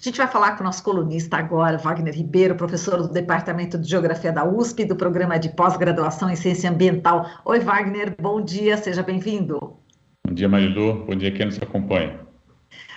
gente vai falar com o nosso colunista agora, Wagner Ribeiro, professor do Departamento de Geografia da USP, do Programa de Pós-Graduação em Ciência Ambiental. Oi, Wagner, bom dia, seja bem-vindo. Bom dia, Marilu. Bom dia quem nos acompanha.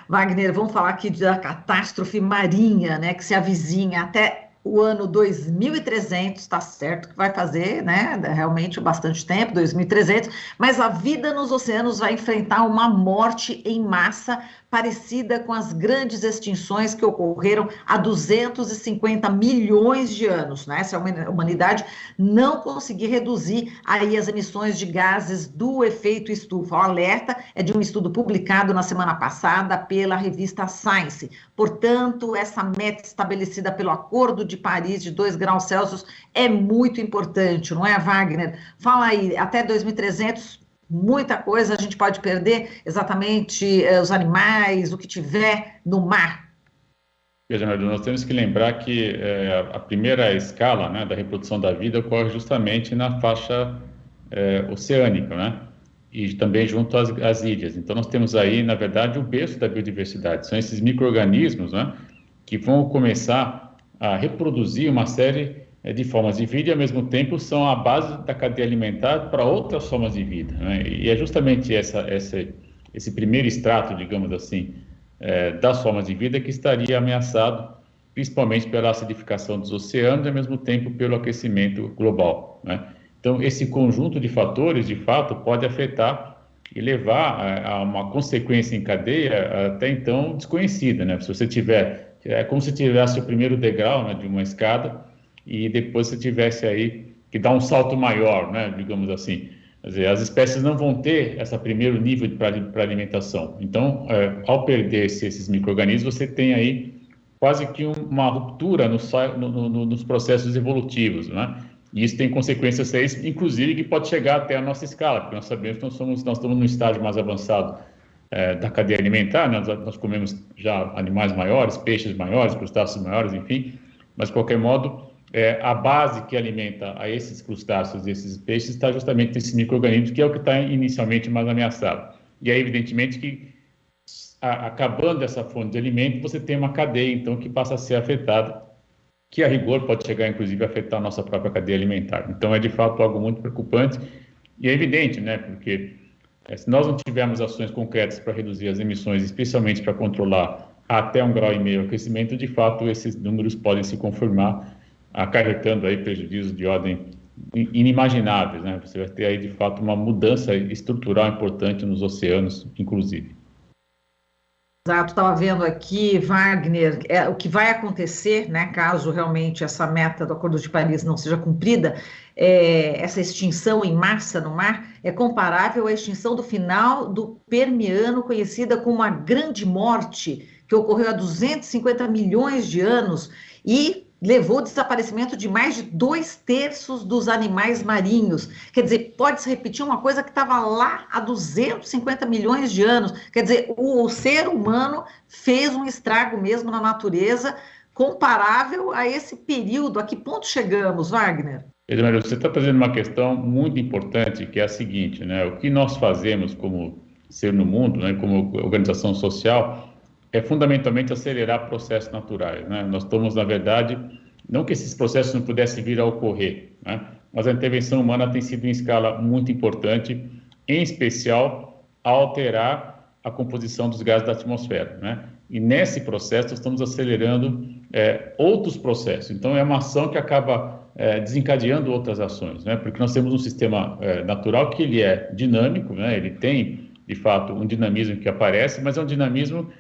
Wagner, vamos falar aqui da catástrofe marinha, né, que se avizinha até o ano 2300, está certo que vai fazer, né, realmente bastante tempo, 2300, mas a vida nos oceanos vai enfrentar uma morte em massa parecida com as grandes extinções que ocorreram há 250 milhões de anos, né? Se a humanidade não conseguir reduzir aí as emissões de gases do efeito estufa. O alerta é de um estudo publicado na semana passada pela revista Science. Portanto, essa meta estabelecida pelo Acordo de Paris de 2 graus Celsius é muito importante, não é, Wagner? Fala aí, até 2300, muita coisa a gente pode perder, exatamente os animais, o que tiver no mar. Veja, Marilu, nós temos que lembrar que a primeira escala, né, da reprodução da vida ocorre justamente na faixa oceânica, né? E também junto às ilhas. Então, nós temos aí, na verdade, o berço da biodiversidade. São esses micro-organismos, né, que vão começar a reproduzir uma série de formas de vida e, ao mesmo tempo, são a base da cadeia alimentar para outras formas de vida, né? E é justamente esse primeiro extrato, digamos assim, das formas de vida que estaria ameaçado, principalmente pela acidificação dos oceanos e, ao mesmo tempo, pelo aquecimento global, né? Então, esse conjunto de fatores, de fato, pode afetar e levar a uma consequência em cadeia até então desconhecida, né? Se você tiver, é como se tivesse o primeiro degrau, né, de uma escada e depois você tivesse aí que dar um salto maior, né, digamos assim. Quer dizer, as espécies não vão ter esse primeiro nível para alimentação. Então, ao perder-se esses micro-organismos, você tem aí quase que uma ruptura nos processos evolutivos, né? E isso tem consequências, inclusive, que pode chegar até a nossa escala, porque nós sabemos que nós estamos num estágio mais avançado da cadeia alimentar, né? Nós comemos já animais maiores, peixes maiores, crustáceos maiores, enfim, mas, de qualquer modo, a base que alimenta a esses crustáceos e esses peixes está justamente nesses micro-organismos, que é o que está inicialmente mais ameaçado. E é evidentemente que, acabando essa fonte de alimento, você tem uma cadeia, então, que passa a ser afetada, que a rigor pode chegar, inclusive, a afetar a nossa própria cadeia alimentar. Então, é de fato algo muito preocupante e é evidente, né, porque se nós não tivermos ações concretas para reduzir as emissões, especialmente para controlar até 1,5 graus o aquecimento, de fato, esses números podem se confirmar, acarretando aí prejuízos de ordem inimagináveis, né? Você vai ter aí, de fato, uma mudança estrutural importante nos oceanos, inclusive. Exato, estava vendo aqui, Wagner, o que vai acontecer, né, caso realmente essa meta do Acordo de Paris não seja cumprida, essa extinção em massa no mar é comparável à extinção do final do Permiano, conhecida como a Grande Morte, que ocorreu há 250 milhões de anos e levou ao desaparecimento de mais de 2/3 dos animais marinhos. Quer dizer, pode-se repetir uma coisa que estava lá há 250 milhões de anos. Quer dizer, o ser humano fez um estrago mesmo na natureza comparável a esse período. A que ponto chegamos, Wagner? Maria, você está trazendo uma questão muito importante, que é a seguinte, né? O que nós fazemos como ser no mundo, né, como organização social, é fundamentalmente acelerar processos naturais, né? Nós estamos, na verdade, não que esses processos não pudessem vir a ocorrer, né? Mas a intervenção humana tem sido em escala muito importante, em especial a alterar a composição dos gases da atmosfera, né? E nesse processo nós estamos acelerando outros processos. Então é uma ação que acaba desencadeando outras ações, né? Porque nós temos um sistema natural que ele é dinâmico, né? Ele tem, de fato, um dinamismo que aparece, mas é um dinamismo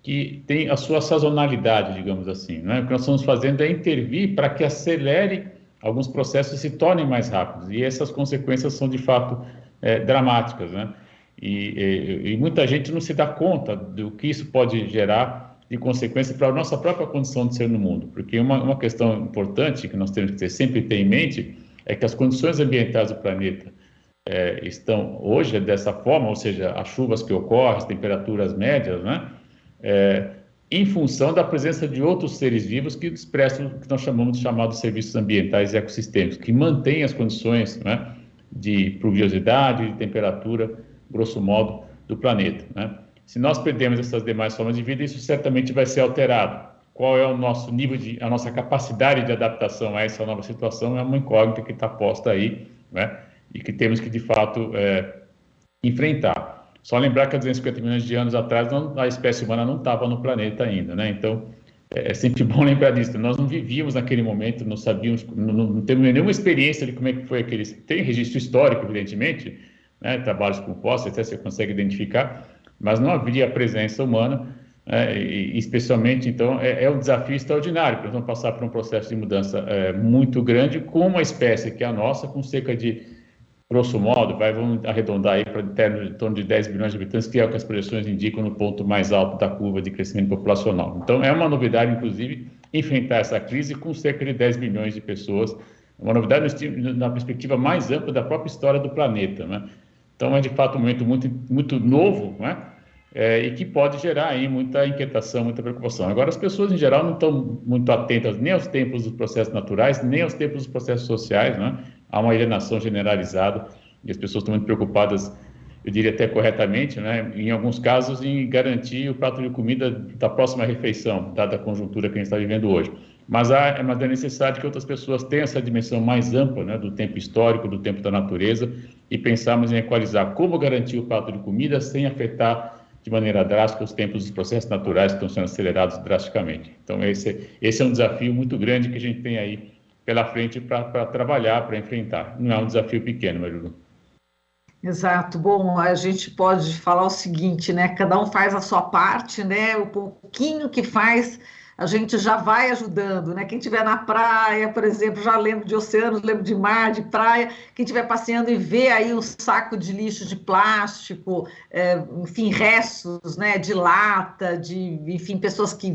que tem a sua sazonalidade, digamos assim, né? O que nós estamos fazendo é intervir para que acelere alguns processos e se tornem mais rápidos, e essas consequências são, de fato, dramáticas, né? E muita gente não se dá conta do que isso pode gerar de consequência para a nossa própria condição de ser no mundo, porque uma questão importante que nós temos que sempre ter em mente é que as condições ambientais do planeta estão hoje dessa forma, ou seja, as chuvas que ocorrem, as temperaturas médias, né? Em função da presença de outros seres vivos que prestam o que nós chamamos de chamados serviços ambientais e ecossistêmicos, que mantêm as condições, né, de pluviosidade, de temperatura, grosso modo, do planeta, né? Se nós perdemos essas demais formas de vida, isso certamente vai ser alterado. qual é o nosso nível a nossa capacidade de adaptação a essa nova situação é uma incógnita que está posta aí, né? E que temos que, de fato, enfrentar. Só lembrar que há 250 milhões de anos atrás a espécie humana não estava no planeta ainda, né? Então, é sempre bom lembrar disso. Nós não vivíamos naquele momento, não sabíamos, não temos nenhuma experiência de como é que foi aquele... Tem registro histórico, evidentemente, né? Trabalhos com fósseis, até você consegue identificar, mas não havia presença humana, e especialmente, então, é um desafio extraordinário, porque nós vamos passar por um processo de mudança muito grande com uma espécie que é a nossa, com cerca de, grosso modo, vamos arredondar aí para em torno de 10 bilhões de habitantes, que é o que as projeções indicam no ponto mais alto da curva de crescimento populacional. Então, é uma novidade, inclusive, enfrentar essa crise com cerca de 10 bilhões de pessoas, uma novidade na perspectiva mais ampla da própria história do planeta, né? Então, é de fato um momento muito, muito novo, né? E que pode gerar aí muita inquietação, muita preocupação. Agora, as pessoas, em geral, não estão muito atentas nem aos tempos dos processos naturais, nem aos tempos dos processos sociais, né? Há uma alienação generalizada e as pessoas estão muito preocupadas, eu diria até corretamente, né? Em alguns casos, em garantir o prato de comida da próxima refeição, dada a conjuntura que a gente está vivendo hoje. Mas é necessário que outras pessoas tenham essa dimensão mais ampla, né, do tempo histórico, do tempo da natureza, e pensarmos em equalizar como garantir o prato de comida sem afetar de maneira drástica os tempos dos processos naturais que estão sendo acelerados drasticamente. Então, esse é um desafio muito grande que a gente tem aí pela frente para trabalhar, para enfrentar. Não é um desafio pequeno, Marilu. Exato. Bom, a gente pode falar o seguinte, né? Cada um faz a sua parte, né? O pouquinho que faz, a gente já vai ajudando, né? Quem estiver na praia, por exemplo, já lembro de oceanos, lembro de mar, de praia. Quem estiver passeando e vê aí um saco de lixo de plástico, enfim, restos, né? De lata, enfim, pessoas que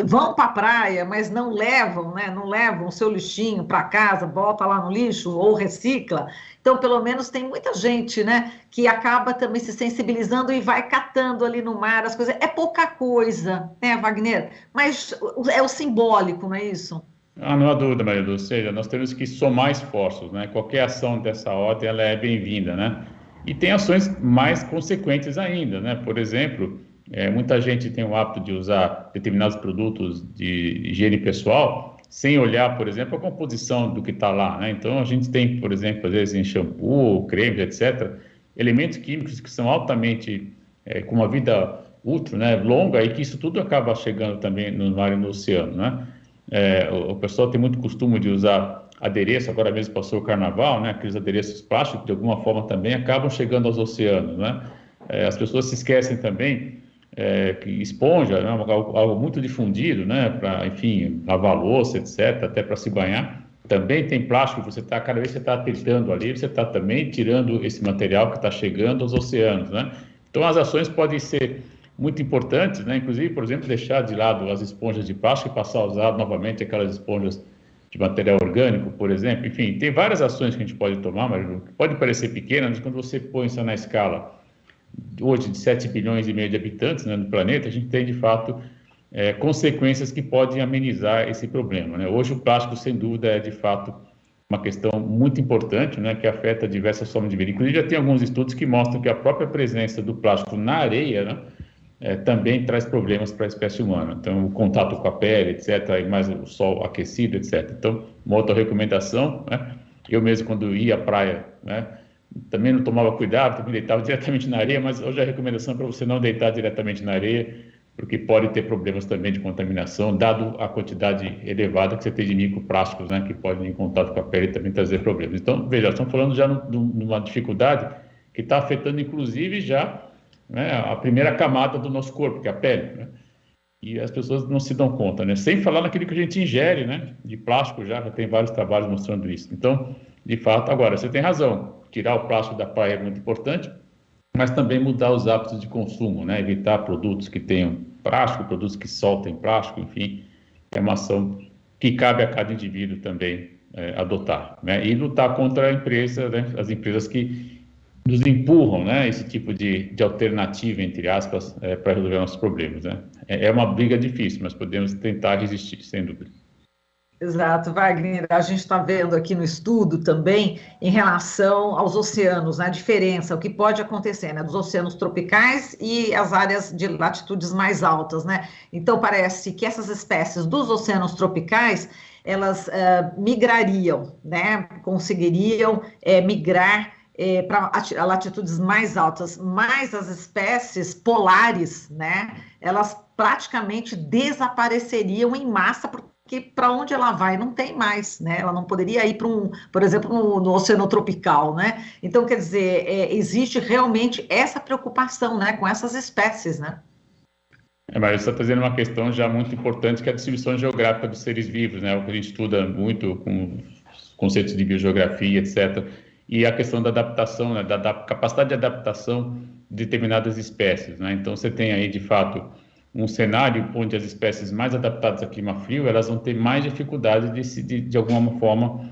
vão para a praia, mas não levam, né? Não levam o seu lixinho para casa, bota lá no lixo ou recicla. Então, pelo menos tem muita gente, né, que acaba também se sensibilizando e vai catando ali no mar as coisas. É pouca coisa, né, Wagner? Mas é o simbólico, não é isso? Não há dúvida, Marilu. Ou seja, nós temos que somar esforços, né? Qualquer ação dessa ordem, ela é bem-vinda, né? E tem ações mais consequentes ainda, né? Por exemplo, muita gente tem o hábito de usar determinados produtos de higiene pessoal sem olhar, por exemplo, a composição do que está lá, né? Então, a gente tem, por exemplo, às vezes em shampoo, cremes, etc., elementos químicos que são altamente, com uma vida útil, né, longa, e que isso tudo acaba chegando também no mar e no oceano, né? O pessoal tem muito costume de usar adereço, agora mesmo passou o carnaval, né? Aqueles adereços plásticos, de alguma forma, também acabam chegando aos oceanos, né? As pessoas se esquecem também que esponja, né, algo muito difundido, né, para, enfim, lavar louça, etc., até para se banhar. Também tem plástico, cada vez que você está apertando ali, você está também tirando esse material que está chegando aos oceanos, né? Então, as ações podem ser muito importantes, né? Inclusive, por exemplo, deixar de lado as esponjas de plástico e passar a usar novamente aquelas esponjas de material orgânico, por exemplo. Enfim, tem várias ações que a gente pode tomar, mas pode parecer pequena, mas quando você põe isso na escala hoje de 7 bilhões e meio de habitantes, né, no planeta, a gente tem, de fato, consequências que podem amenizar esse problema, né? Hoje, o plástico, sem dúvida, é, de fato, uma questão muito importante, né, que afeta diversas formas de vida. Inclusive, já tem alguns estudos que mostram que a própria presença do plástico na areia, né, também traz problemas para a espécie humana. Então, o contato com a pele, etc., e mais o sol aquecido, etc. Então, uma outra recomendação, né, eu mesmo, quando ia à praia, né, também não tomava cuidado, também deitava diretamente na areia, mas hoje a recomendação é para você não deitar diretamente na areia, porque pode ter problemas também de contaminação, dado a quantidade elevada que você tem de microplásticos, né, que podem ir em contato com a pele e também trazer problemas. Então, veja, estamos falando já numa dificuldade que está afetando, inclusive, já, né, a primeira camada do nosso corpo, que é a pele, né? E as pessoas não se dão conta, né? Sem falar naquilo que a gente ingere, né, de plástico, já tem vários trabalhos mostrando isso. Então, de fato, agora, você tem razão, tirar o plástico da praia é muito importante, mas também mudar os hábitos de consumo, né? Evitar produtos que tenham plástico, produtos que soltem plástico, enfim, é uma ação que cabe a cada indivíduo também adotar, né? E lutar contra a empresa, né? As empresas que nos empurram, né? Esse tipo de alternativa, entre aspas, para resolver nossos problemas, né? É uma briga difícil, mas podemos tentar resistir, sem dúvida. Exato, Wagner. A gente está vendo aqui no estudo também em relação aos oceanos, né, a diferença, o que pode acontecer, né, dos oceanos tropicais e as áreas de latitudes mais altas, né? Então parece que essas espécies dos oceanos tropicais elas migrariam, né? Conseguiriam migrar para latitudes mais altas, mas as espécies polares, né? Elas praticamente desapareceriam em massa porque para onde ela vai não tem mais, né? Ela não poderia ir para por exemplo, no oceano tropical, né? Então, quer dizer, existe realmente essa preocupação, né, com essas espécies, né? Mas você está trazendo uma questão já muito importante, que é a distribuição geográfica dos seres vivos, né? O que a gente estuda muito com os conceitos de biogeografia, etc. E a questão da adaptação, né? Da capacidade de adaptação de determinadas espécies, né? Então, você tem aí, de fato, um cenário onde as espécies mais adaptadas a clima frio, elas vão ter mais dificuldade de alguma forma,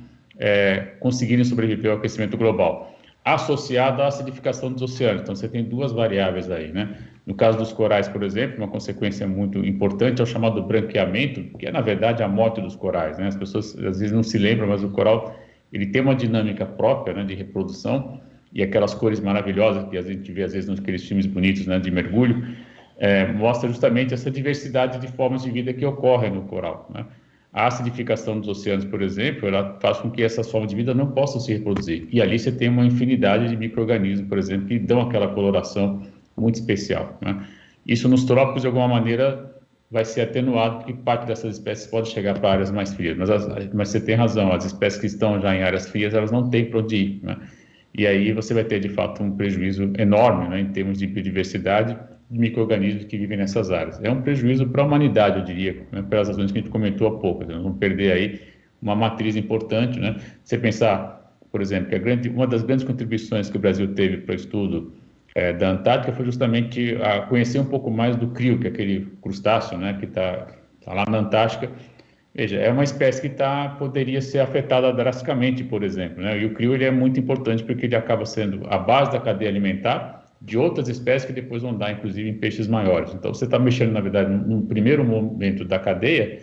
conseguirem sobreviver ao aquecimento global, associado à acidificação dos oceanos. Então, você tem duas variáveis aí, né? No caso dos corais, por exemplo, uma consequência muito importante é o chamado branqueamento, que é, na verdade, a morte dos corais, né? As pessoas, às vezes, não se lembram, mas o coral, ele tem uma dinâmica própria, né, de reprodução, e aquelas cores maravilhosas que a gente vê, às vezes, naqueles filmes bonitos, né, de mergulho, mostra justamente essa diversidade de formas de vida que ocorre no coral, né? A acidificação dos oceanos, por exemplo, ela faz com que essas formas de vida não possam se reproduzir. E ali você tem uma infinidade de micro-organismos, por exemplo, que dão aquela coloração muito especial, né? Isso nos trópicos, de alguma maneira, vai ser atenuado, porque parte dessas espécies pode chegar para áreas mais frias. Mas você tem razão, as espécies que estão já em áreas frias, elas não têm para onde ir, né? E aí você vai ter, de fato, um prejuízo enorme, né, em termos de biodiversidade de micro-organismos que vivem nessas áreas. É um prejuízo para a humanidade, eu diria, né, pelas razões que a gente comentou há pouco. Nós vamos perder aí uma matriz importante, né? Você pensar, por exemplo, que uma das grandes contribuições que o Brasil teve para o estudo da Antártica foi justamente a conhecer um pouco mais do crio, que é aquele crustáceo, né, que está lá na Antártica. Veja, é uma espécie que poderia ser afetada drasticamente, por exemplo, né? E o crio ele é muito importante porque ele acaba sendo a base da cadeia alimentar de outras espécies que depois vão dar, inclusive, em peixes maiores. Então, você está mexendo, na verdade, num primeiro momento da cadeia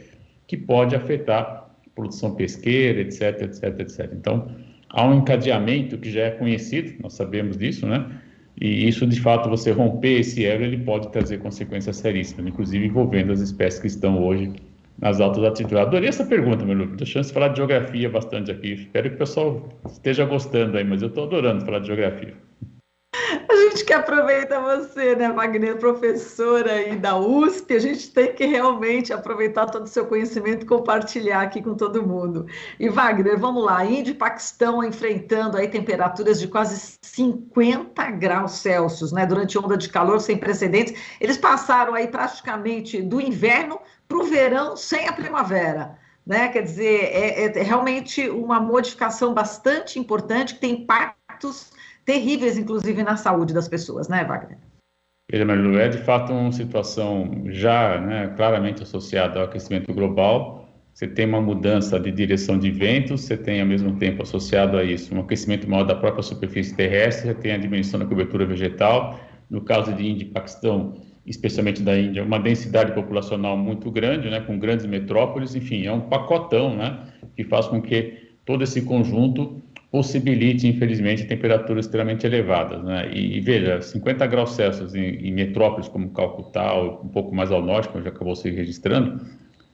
que pode afetar a produção pesqueira, etc, etc, etc. Então, há um encadeamento que já é conhecido, nós sabemos disso, né? E isso, de fato, você romper esse elo, ele pode trazer consequências seríssimas, inclusive envolvendo as espécies que estão hoje nas altas altitudes. Adorei essa pergunta, meu Lucas. Deu chance de falar de geografia bastante aqui. Espero que o pessoal esteja gostando aí, mas eu estou adorando falar de geografia. A gente que aproveita você, né, Wagner, professora aí da USP, a gente tem que realmente aproveitar todo o seu conhecimento e compartilhar aqui com todo mundo. E Wagner, vamos lá, Índia e Paquistão enfrentando aí temperaturas de quase 50 graus Celsius, né, durante onda de calor sem precedentes. Eles passaram aí praticamente do inverno para o verão sem a primavera. Né? Quer dizer, é realmente uma modificação bastante importante que tem impactos terríveis, inclusive, na saúde das pessoas, né, Wagner? Veja, Marilu, é de fato uma situação já, né, claramente associada ao aquecimento global. Você tem uma mudança de direção de ventos, você tem, ao mesmo tempo, associado a isso, um aquecimento maior da própria superfície terrestre, você tem a diminuição da cobertura vegetal. No caso de Índia e Paquistão, especialmente da Índia, uma densidade populacional muito grande, né, com grandes metrópoles, enfim, é um pacotão, né, que faz com que todo esse conjunto possibilite, infelizmente, temperaturas extremamente elevadas, né? E veja, 50 graus Celsius em metrópoles como Calcutá, ou um pouco mais ao norte, como já acabou se registrando,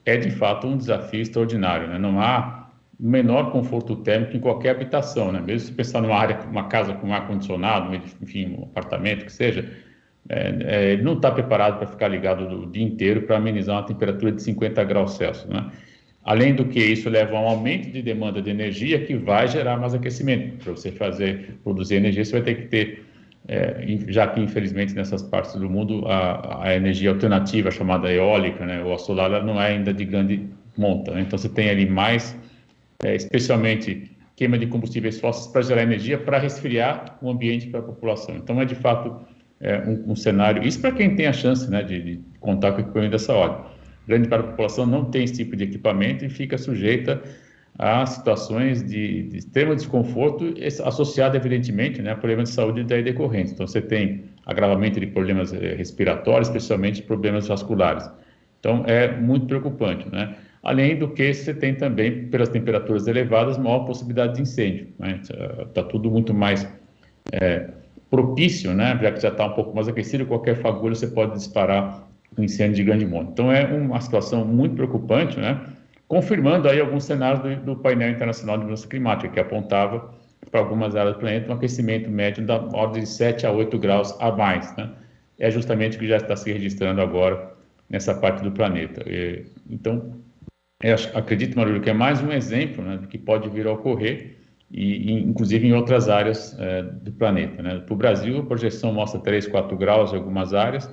é de fato um desafio extraordinário, né? Não há menor conforto térmico em qualquer habitação, né? Mesmo se pensar numa área, uma casa com ar-condicionado, enfim, um apartamento que seja, ele não está preparado para ficar ligado o dia inteiro para amenizar uma temperatura de 50 graus Celsius, né? Além do que isso leva a um aumento de demanda de energia que vai gerar mais aquecimento. Para você produzir energia, você vai ter que ter, já que infelizmente nessas partes do mundo a energia alternativa, chamada eólica, né, ou a solar, ela não é ainda de grande monta, né? Então você tem ali mais, especialmente queima de combustíveis fósseis para gerar energia para resfriar o ambiente para a população. Então é de fato um cenário, isso para quem tem a chance, né, de contar com equipamento dessa ordem. Grande parte da população não tem esse tipo de equipamento e fica sujeita a situações de extremo desconforto, associado, evidentemente, né, a problemas de saúde daí decorrentes. Então, você tem agravamento de problemas respiratórios, especialmente problemas vasculares. Então, é muito preocupante, né? Além do que você tem também, pelas temperaturas elevadas, maior possibilidade de incêndio, né? Está tudo muito mais propício, né? Já que já está um pouco mais aquecido, qualquer fagulha você pode disparar um incêndio de grande monta. Então, é uma situação muito preocupante, né? Confirmando aí alguns cenários do painel internacional de mudança climática, que apontava para algumas áreas do planeta um aquecimento médio da ordem de 7 a 8 graus a mais, né? É justamente o que já está se registrando agora nessa parte do planeta. Então, eu acredito, Marília, que é mais um exemplo, né, do que pode vir a ocorrer, inclusive em outras áreas do planeta, né? Para o Brasil, a projeção mostra 3, 4 graus em algumas áreas.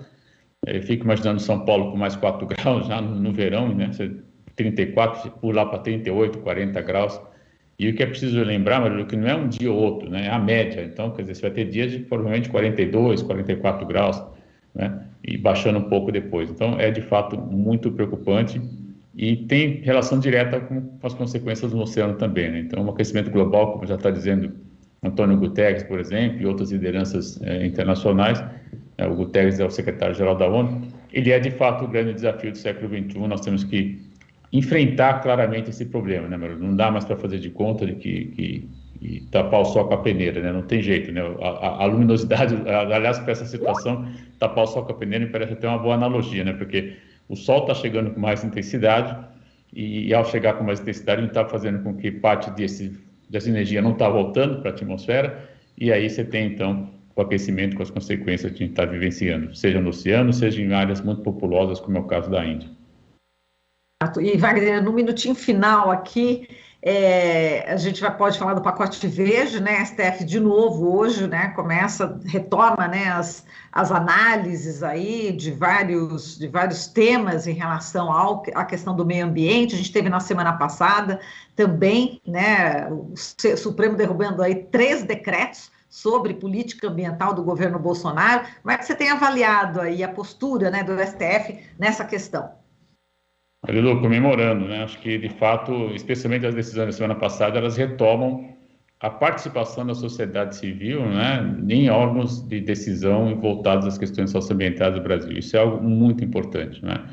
Eu fico imaginando São Paulo com mais 4 graus já no verão, né? 34, pular para 38, 40 graus. E o que é preciso lembrar, Marília, que não é um dia ou outro, né? É a média. Então, quer dizer, você vai ter dias de provavelmente 42, 44 graus, né? E baixando um pouco depois. Então, é de fato muito preocupante e tem relação direta com as consequências no oceano também, né? Então, o aquecimento global, como já está dizendo Antônio Guterres, por exemplo, e outras lideranças internacionais, o Guterres é o secretário-geral da ONU, ele é de fato o grande desafio do século XXI. Nós temos que enfrentar claramente esse problema, né, Marília? Não dá mais para fazer de conta de que tapar o sol com a peneira, né? Não tem jeito, né? A luminosidade, aliás, para essa situação, tapar o sol com a peneira me parece até uma boa analogia, né? Porque o sol está chegando com mais intensidade e ao chegar com mais intensidade, ele está fazendo com que parte dessa energia não está voltando para a atmosfera, e aí você tem, então, o aquecimento com as consequências que a gente está vivenciando, seja no oceano, seja em áreas muito populosas, como é o caso da Índia. E, Wagner, no minutinho final aqui, a gente pode falar do pacote verde, né? A STF de novo hoje, né? Retoma, né, as análises aí de vários temas em relação à questão do meio ambiente. A gente teve na semana passada também, né, o Supremo derrubando aí 3 decretos sobre política ambiental do governo Bolsonaro. Como é que você tem avaliado aí a postura, né, do STF nessa questão? Marilu, comemorando, né? Acho que, de fato, especialmente as decisões da semana passada, elas retomam a participação da sociedade civil, né, em órgãos de decisão voltados às questões socioambientais do Brasil. Isso é algo muito importante, né?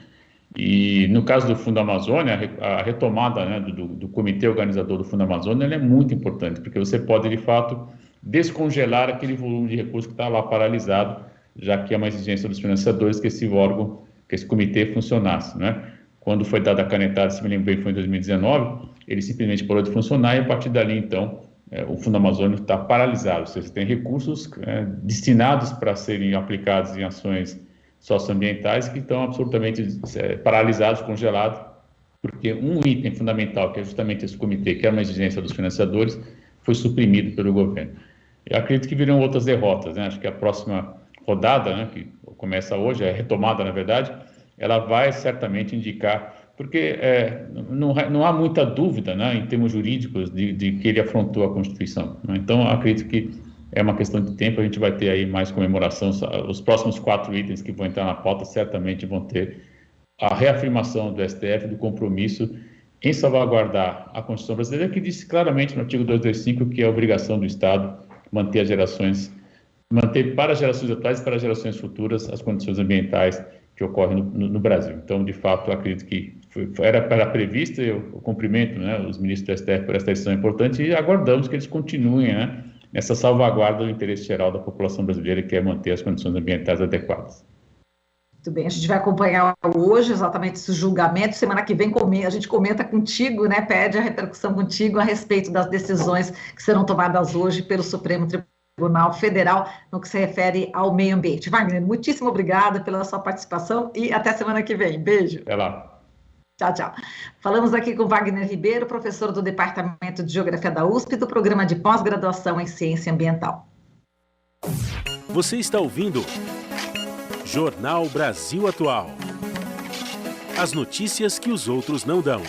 E no caso do Fundo Amazônia, a retomada, né, do comitê organizador do Fundo Amazônia, ela é muito importante, porque você pode, de fato, descongelar aquele volume de recursos que está lá paralisado, já que é uma exigência dos financiadores que esse órgão, que esse comitê funcionasse, né? Quando foi dada a canetada, se me lembro bem, foi em 2019, ele simplesmente parou de funcionar e a partir dali, então, o Fundo Amazônico está paralisado. Ou seja, tem recursos destinados para serem aplicados em ações socioambientais que estão absolutamente paralisados, congelados, porque um item fundamental, que é justamente esse comitê, que é uma exigência dos financiadores, foi suprimido pelo governo. Eu acredito que virão outras derrotas, né? Acho que a próxima rodada, né, que começa hoje, é retomada, na verdade, ela vai certamente indicar, porque não há muita dúvida, né, em termos jurídicos de que ele afrontou a Constituição, né? Então, acredito que é uma questão de tempo, a gente vai ter aí mais comemoração. Os próximos 4 itens que vão entrar na pauta certamente vão ter a reafirmação do STF do compromisso em salvaguardar a Constituição brasileira, que diz claramente no artigo 225 que é a obrigação do Estado manter para as gerações atuais e para as gerações futuras as condições ambientais que ocorrem no Brasil. Então, de fato, acredito que era previsto, eu cumprimento, né, os ministros do STF por essa decisão importante e aguardamos que eles continuem, né, nessa salvaguarda do interesse geral da população brasileira, que é manter as condições ambientais adequadas. Muito bem, a gente vai acompanhar hoje exatamente esse julgamento. Semana que vem a gente comenta contigo, né, pede a repercussão contigo a respeito das decisões que serão tomadas hoje pelo Supremo Tribunal Federal no que se refere ao meio ambiente. Wagner, muitíssimo obrigada pela sua participação e até semana que vem. Beijo. Até lá. Tchau, tchau. Falamos aqui com Wagner Ribeiro, professor do Departamento de Geografia da USP e do Programa de Pós-Graduação em Ciência Ambiental. Você está ouvindo Jornal Brasil Atual. As notícias que os outros não dão.